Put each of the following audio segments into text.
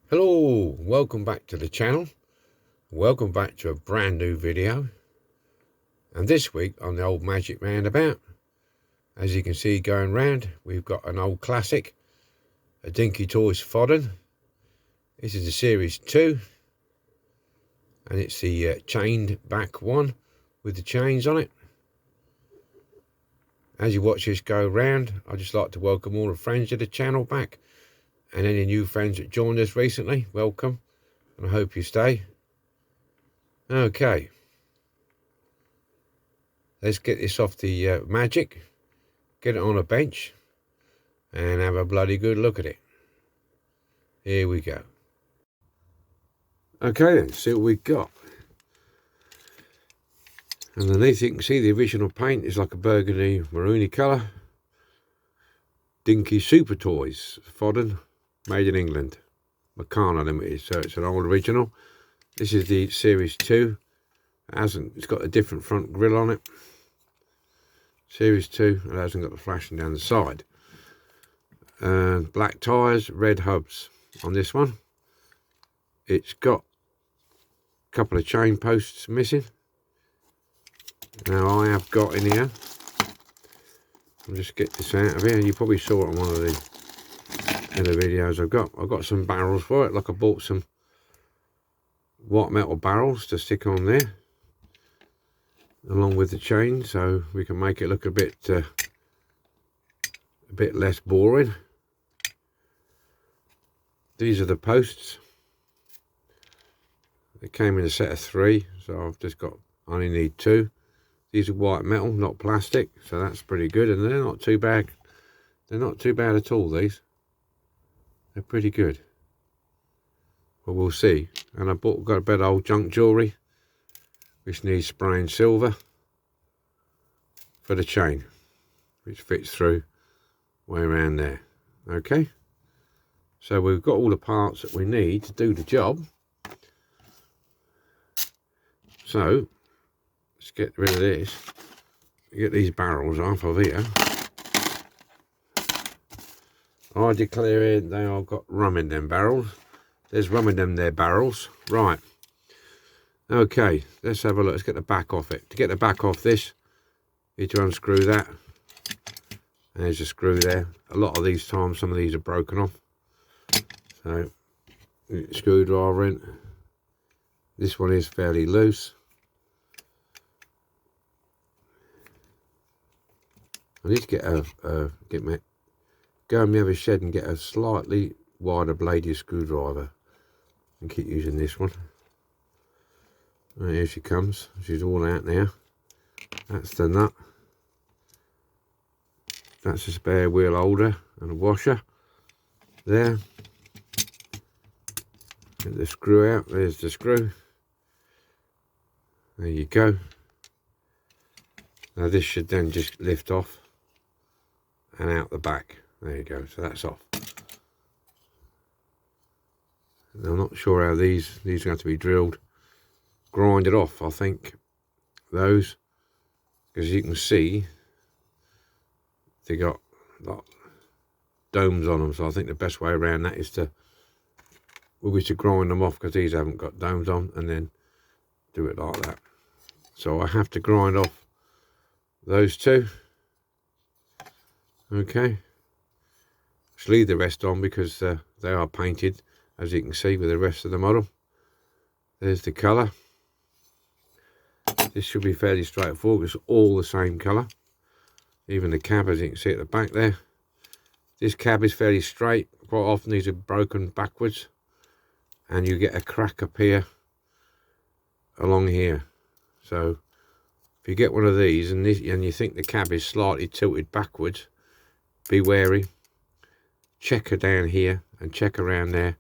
Hello, welcome back to the channel. Welcome back to a brand new video. And this week on the old magic roundabout, as you can see going round, we've got an old classic, a Dinky Toys Foden. This is the series 2, and it's the chained back one with the chains on it. As you watch this go round, I'd just like to welcome all the friends of the channel back, and any new friends that joined us recently, welcome, and I hope you stay. Okay, let's get this off the magic, get it on a bench, and have a bloody good look at it. Here we go. Okay then, see what we've got. Underneath you can see the original paint is like a burgundy maroony colour. Dinky Super Toys, Foden, made in England. Meccano Limited, so it's an old original. This is the Series 2. It's got a different front grille on it. Series 2, it hasn't got the flashing down the side. Black tyres, red hubs on this one. It's got a couple of chain posts missing. Now I have got in here, I'll just get this out of here. You probably saw it on one of the other videos I've got some barrels for it, like I bought some white metal barrels to stick on there along with the chain, so we can make it look a bit less boring. These are the posts. They came in a set of 3, so I only need 2. These are white metal, not plastic, so that's pretty good, and they're not too bad. They're not too bad at all, these. They're pretty good. But we'll see. And got a bit of old junk jewellery, which needs spraying silver for the chain, which fits through way around there. Okay, so we've got all the parts that we need to do the job. So let's get rid of this. Get these barrels off of here. I declare they all got rum in them barrels. There's rum in them there barrels. Right. Okay, let's have a look. Let's get the back off it. To get the back off this, you need to unscrew that. And there's a screw there. A lot of these times, some of these are broken off. So, screwdriver in. This one is fairly loose. I need to get go in the other shed and get a slightly wider bladed screwdriver and keep using this one. And here she comes. She's all out now. That's the nut. That's a spare wheel holder and a washer there. Get the screw out. There's the screw. There you go. Now this should then just lift off and out the back. There you go. So that's off. And I'm not sure how these are going to be drilled, grinded off. I think those, because you can see they got domes on them. So I think the best way around that is to grind them off, because these haven't got domes on, and then do it like that. So I have to grind off those 2. Okay, just leave the rest on because they are painted, as you can see, with the rest of the model. There's the colour. This should be fairly straightforward. It's all the same colour. Even the cab, as you can see at the back there. This cab is fairly straight. Quite often these are broken backwards, and you get a crack up here along here. So if you get one of these and you think the cab is slightly tilted backwards, be wary. Check her down here and check around there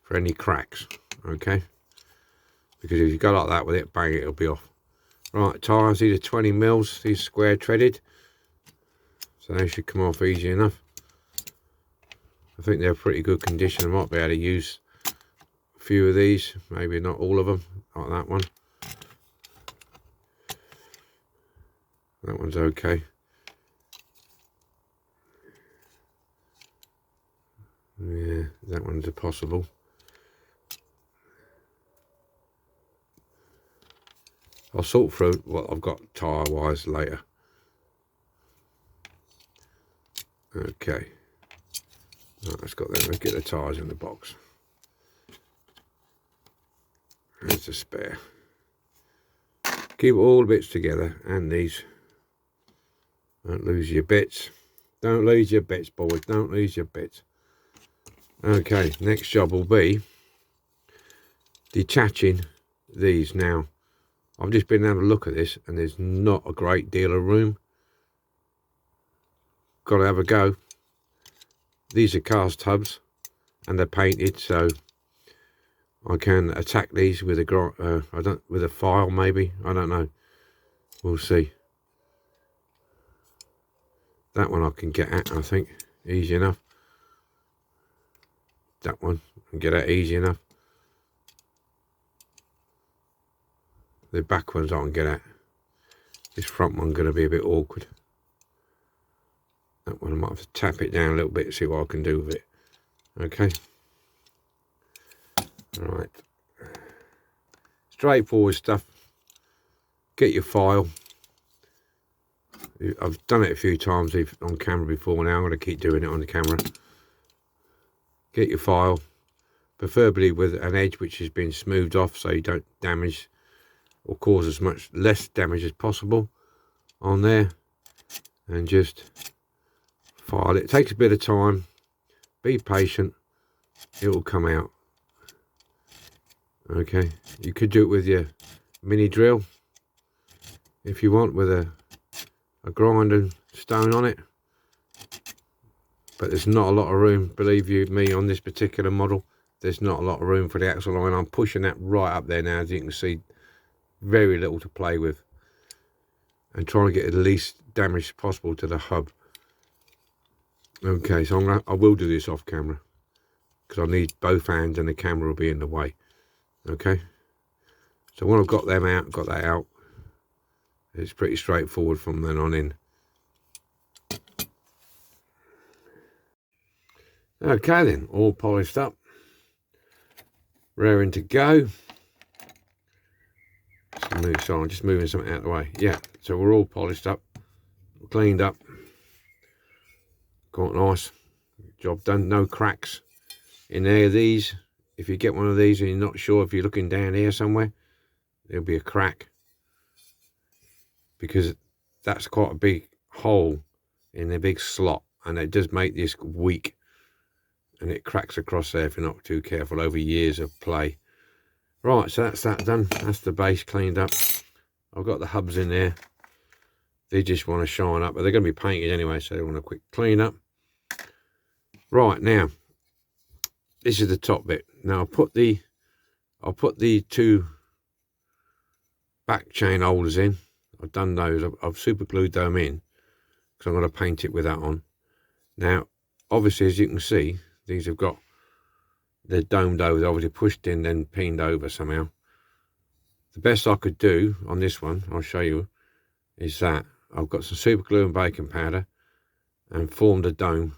for any cracks. Okay, because if you go like that with it, bang, it'll be off. Right, tyres, these are 20 mils. These square treaded, so they should come off easy enough. I think they're pretty good condition. I might be able to use a few of these, maybe not all of them, like that one. That one's okay. Yeah, that one's a possible. I'll sort through what I've got tyre wise later. Okay, right, let's get the tyres in the box. There's the spare. Keep all the bits together, and these. Don't lose your bits. Don't lose your bits, boys. Don't lose your bits. Okay, next job will be detaching these. Now, I've just been having a look at this, and there's not a great deal of room. Got to have a go. These are cast hubs, and they're painted, so I can attack these with a with a file maybe. I don't know. We'll see. That one I can get at, I think, easy enough. That one I can get at easy enough. The back ones I can get at. This front one going to be a bit awkward. That one I might have to tap it down a little bit to see what I can do with it. Okay. Right. Straightforward stuff. Get your file. I've done it a few times on camera before. Now I'm going to keep doing it on the camera. Get your file, preferably with an edge which has been smoothed off so you don't damage or cause as much less damage as possible on there, and just file it. It takes a bit of time. Be patient. It will come out. Okay, you could do it with your mini drill if you want, with a grinding stone on it, but there's not a lot of room, believe you me, on this particular model. There's not a lot of room for the axle line. I'm pushing that right up there now, as you can see. Very little to play with, and trying to get the least damage possible to the hub. Okay, so I will do this off camera because I need both hands and the camera will be in the way. Okay, so when I've got them out, got that out, it's pretty straightforward from then on in. Okay then, all polished up, raring to go. So I'm just moving something out of the way. Yeah, so we're all polished up, cleaned up, quite nice. Job done. No cracks in any of these. If you get one of these and you're not sure, if you're looking down here somewhere, there'll be a crack, because that's quite a big hole in the big slot, and it does make this weak, and it cracks across there if you're not too careful over years of play. Right, so that's that done. That's the base cleaned up. I've got the hubs in there. They just want to shine up, but they're going to be painted anyway, so they want a quick clean up. Right, now this is the top bit. Now I'll put the two back chain holders in. I've done those. I've super glued them in because I'm going to paint it with that on. Now, obviously, as you can see, these have got, they're domed over. They're obviously pushed in, then pinned over somehow. The best I could do on this one, I'll show you, is that I've got some super glue and baking powder and formed a dome,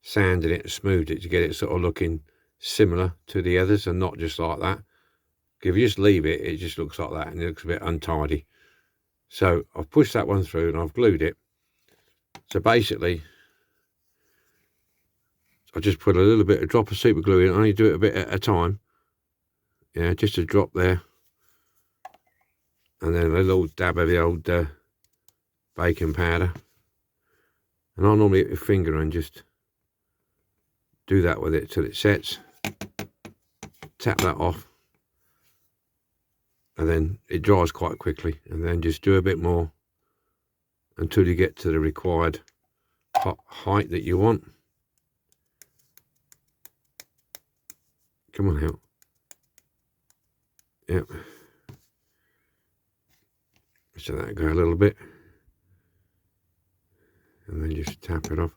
sanded it and smoothed it to get it sort of looking similar to the others and not just like that. If you just leave it, it just looks like that and it looks a bit untidy. So I've pushed that one through and I've glued it. So basically, I just put a little bit, a drop of super glue in. I only do it a bit at a time. Yeah, just a drop there. And then a little dab of the old baking powder. And I'll normally get my finger and just do that with it till it sets. Tap that off. And then it dries quite quickly. And then just do a bit more until you get to the required height that you want. Come on out. Yep. So that go a little bit. And then just tap it off.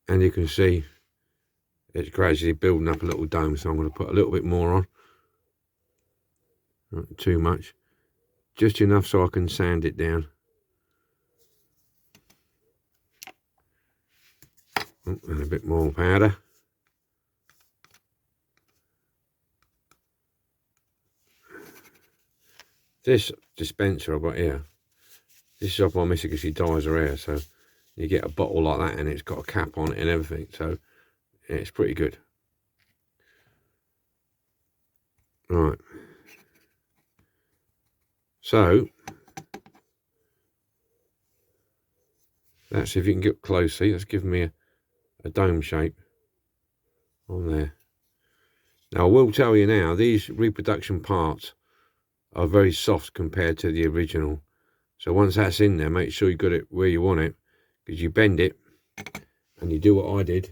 And you can see it's gradually building up a little dome, so I'm going to put a little bit more on. Not too much. Just enough so I can sand it down. And a bit more powder. This dispenser I've got here, this is off my missus because she dyes her hair, so you get a bottle like that and it's got a cap on it and everything, so yeah, it's pretty good. Right, so that's, if you can get close, see, that's giving me a dome shape on there. Now I will tell you now, these reproduction parts are very soft compared to the original, so once that's in there, make sure you got it where you want it, because you bend it and you do what I did.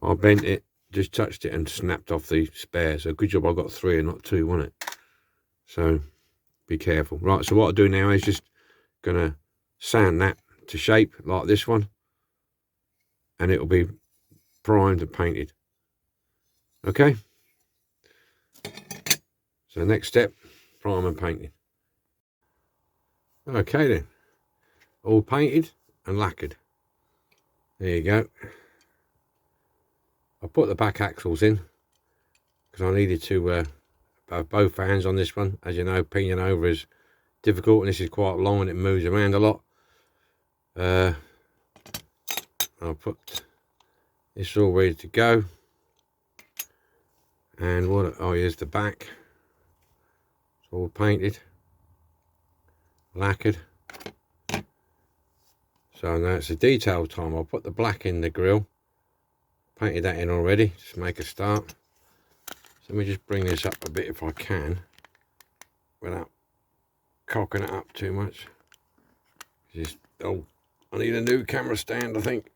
I bent it, just touched it and snapped off the spare, so good job I got 3 and not 2, wasn't it? So be careful. Right, so what I'll do now is just gonna sand that to shape like this one, and it'll be primed and painted. Okay, so next step, prime and painting. Okay then, all painted and lacquered. There you go. I put the back axles in because I needed to have both hands on this one. As you know, pinion over is difficult, and this is quite long and it moves around a lot. I'll put this all ready to go. And what, oh, here's the back. It's all painted, lacquered. So now it's the detail time. I'll put the black in the grille. Painted that in already, just make a start. So let me just bring this up a bit if I can, without cocking it up too much. Just, oh, I need a new camera stand, I think.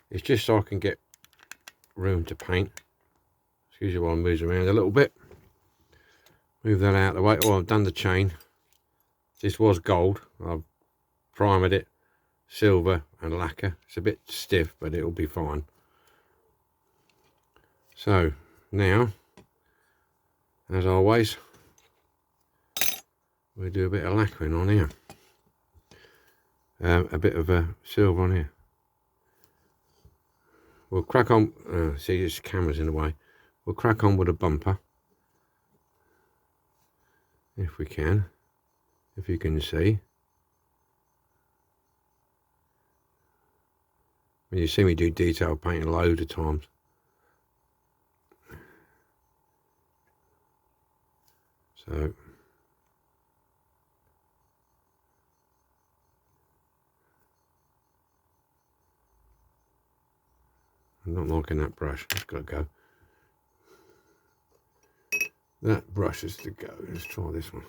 It's just so I can get room to paint. Excuse me while I move around a little bit. Move that out of the way. Oh, I've done the chain. This was gold. I've primed it, silver and lacquer. It's a bit stiff, but it'll be fine. So now, as always, we do a bit of lacquering on here. A bit of silver on here. We'll crack on. See, this camera's in the way. We'll crack on with a bumper, if we can, if you can see. When you see me do detail painting a load of times. So I'm not liking that brush. It's got to go. That brush is to go. Let's try this one.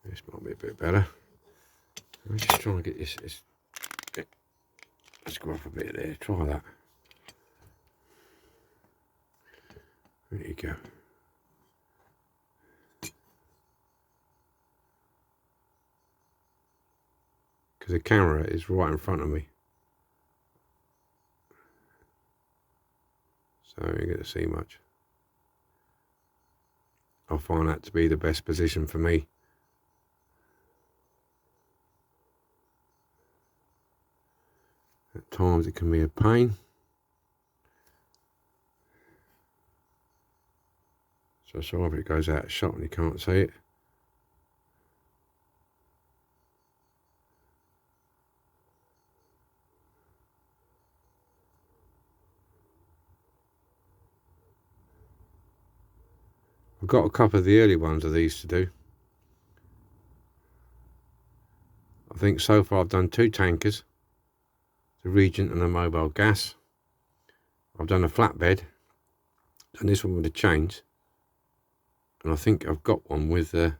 This might be a bit better. I'm just trying to get this. Let's go up a bit there. Try that. There you go. Because the camera is right in front of me. So you get to see much. I find that to be the best position for me. At times it can be a pain. So sorry if it goes out of shot and you can't see it. I've got a couple of the early ones of these to do. I think so far I've done 2 tankers, the Regent and the Mobile Gas. I've done a flatbed, and this one with the chains. And I think I've got one with the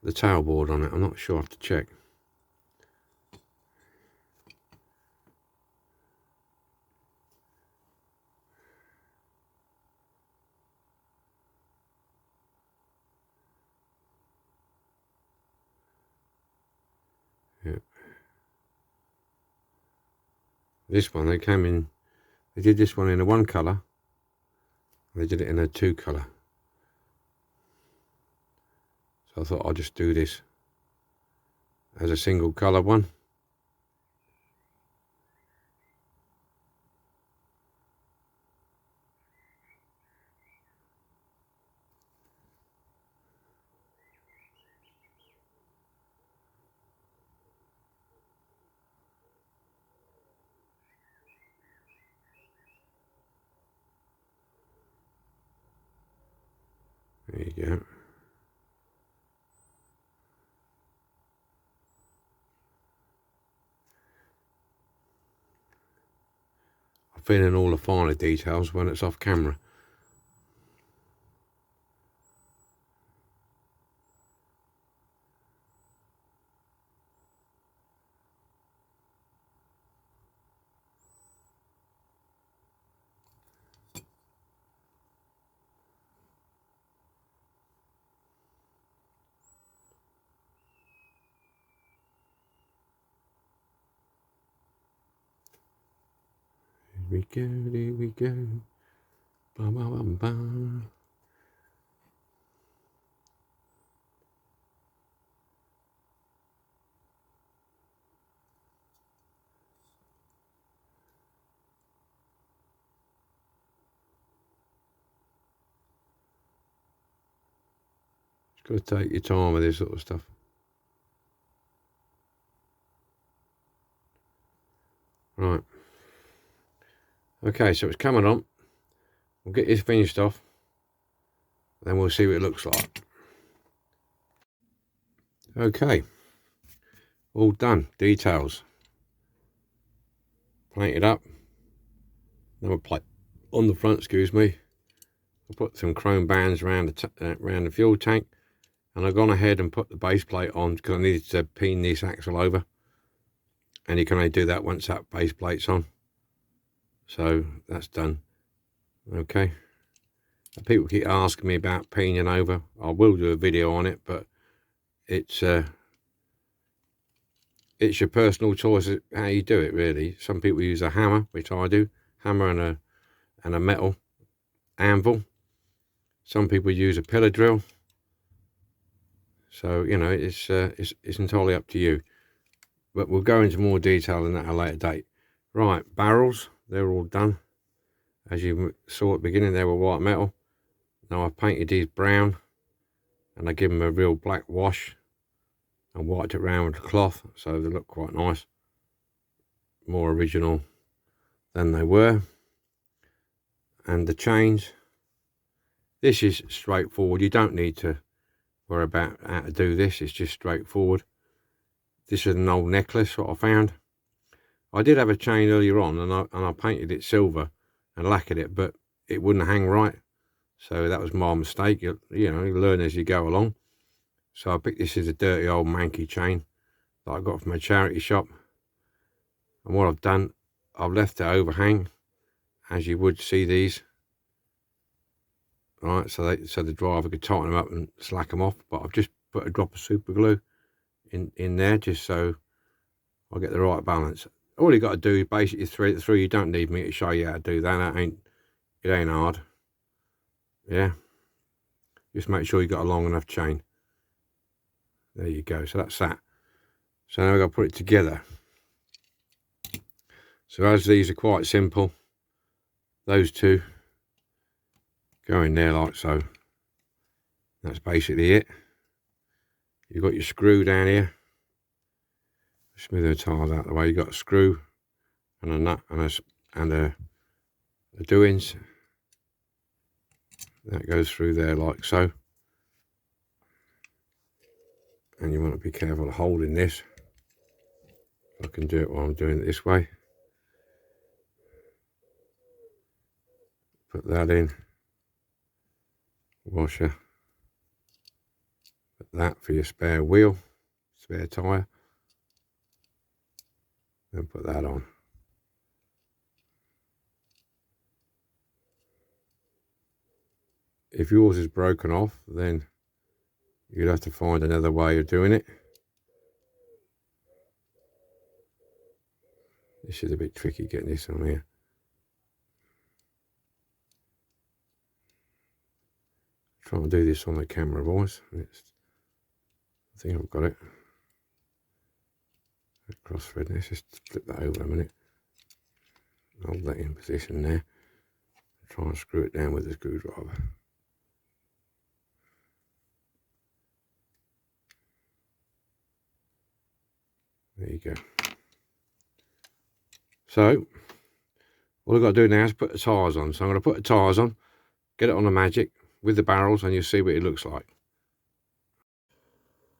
tailboard on it. I'm not sure, I have to check. Yeah. This one, they came in, they did this one in a 1 colour. They did it in a 2 colour. So I thought I'd just do this as a single colour one. you go. I'm feeling all the finer details when it's off camera. Here we go. Ba, ba, ba, ba. Just got to take your time with this sort of stuff. Right. Okay, so it's coming on. We'll get this finished off. Then we'll see what it looks like. Okay. All done. Details. Painted up. Number plate on the front, excuse me. I put some chrome bands around the fuel tank. And I've gone ahead and put the base plate on because I needed to pin this axle over. And you can only do that once that base plate's on. So that's done. Okay. People keep asking me about peening over. I will do a video on it, but it's your personal choice how you do it, really. Some people use a hammer, which I do. Hammer and a metal anvil. Some people use a pillar drill. So, you know, it's entirely up to you. But we'll go into more detail in that at a later date. Right, barrels, they're all done. As you saw at the beginning, they were white metal. Now I've painted these brown, and I give them a real black wash and wiped it around with the cloth, so they look quite nice. More original than they were. And the chains, this is straightforward. You don't need to worry about how to do this. It's just straightforward. This is an old necklace, what I found. I did have a chain earlier on, and I painted it silver and lacquered it, but it wouldn't hang right. So that was my mistake. You know, you learn as you go along. So I picked this as a dirty old manky chain that I got from a charity shop. And what I've done, I've left it overhang, as you would see these. Right, so the driver could tighten them up and slack them off. But I've just put a drop of super glue in there, just so I get the right balance. All you got to do is basically thread it through. You don't need me to show you how to do that. It ain't hard. Yeah. Just make sure you got a long enough chain. There you go. So that's that. So now we've got to put it together. So as these are quite simple, those two go in there like so. That's basically it. You've got your screw down here. Smooth the tiles out of the way. You've got a screw and a nut and a doings. That goes through there like so. And you want to be careful of holding this. I can do it while I'm doing it this way. Put that in. Washer. Put that for your spare wheel, spare tyre. Then put that on. If yours is broken off, then you'd have to find another way of doing it. This is a bit tricky getting this on here. Trying to do this on the camera, boys. I think I've got it. Cross thread. Let's just flip that over a minute. Hold that in position there. Try and screw it down with the screwdriver. There you go. So all I've got to do now is put the tyres on. So I'm going to put the tyres on, get it on the Magic, with the barrels and you'll see what it looks like.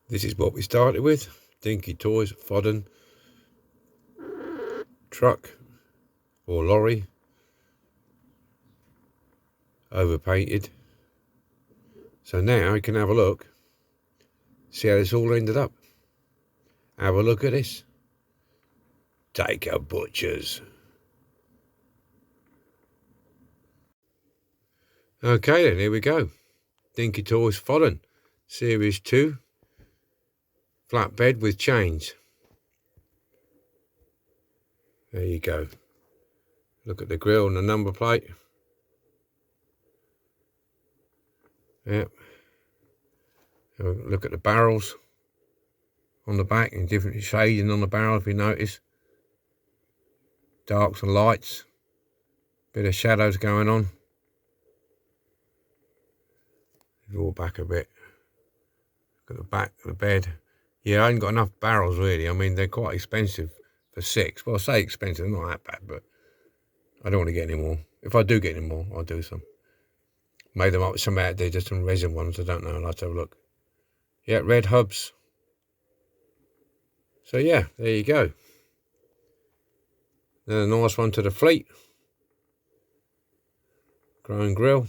This is what we started with. Dinky Toys Foden truck or lorry, overpainted. So now you can have a look, see how this all ended up. Have a look at this. Take a butcher's. Okay then, here we go. Dinky Toys Foden, Series 2, flatbed with chains. There you go. Look at the grille and the number plate. Yep. Look at the barrels on the back and different shading on the barrel if you notice. Darks and lights. Bit of shadows going on. Draw back a bit. Look at the back of the bed. Yeah, I ain't got enough barrels really. I mean, they're quite expensive for 6. Well, I say expensive, not that bad, but I don't want to get any more. If I do get any more, I'll do some. Made them up with some out there, just some resin ones. I don't know. I'll have to have a look. Yeah, red hubs. So yeah, there you go. Then a nice one to the fleet. Chrome grille.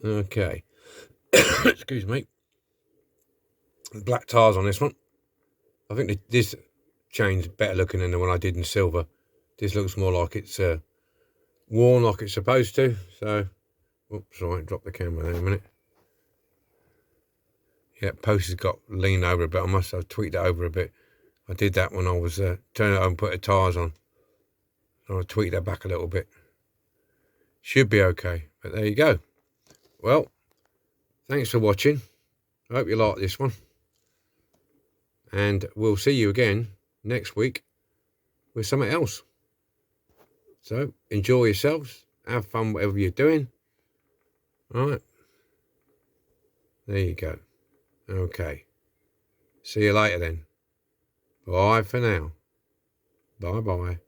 Okay. Excuse me. Black tires on this one. I think this chain's better looking than the one I did in silver. This looks more like it's worn like it's supposed to. So, oops, sorry, drop the camera there a minute. Yeah, post has got leaned over a bit. I must have tweaked it over a bit. I did that when I was turning it over and put the tyres on. So I tweaked that back a little bit. Should be okay, but there you go. Well, thanks for watching. I hope you like this one. And we'll see you again next week with something else. So, enjoy yourselves. Have fun, whatever you're doing. All right. There you go. Okay. See you later then. Bye for now. Bye-bye.